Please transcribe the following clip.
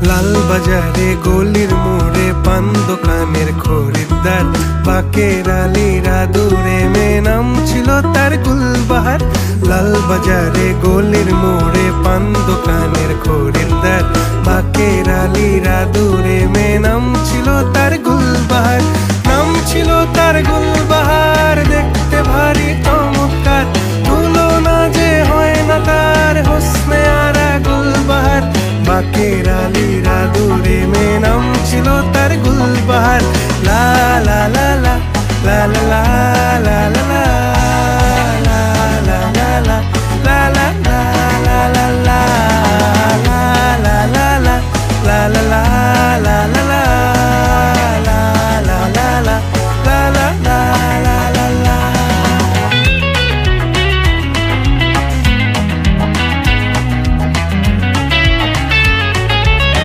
লাল বাজারে গলির মোড়ে পান দোকানের খরিদ্দার, বাকের আলীরা দূরে মেয়ে নাম ছিল তার গুলবাহার। লাল বাজারে গলির মোড়ে পান দোকানের খরিদ্দার, বাকের আলীরা দূরে মেয়ে নাম ছিল তার গুলবাহার। নাম ছিল তার গুলবাহার, দেখতে ভারী চমৎকার, তুলনা যে হয় না তার হোসনে আরা গুলবাহার। বাকের আলীরা দূরে মেয়ে নাম ছিল তার গুলবাহার। লা লা লা লা লা লা লা।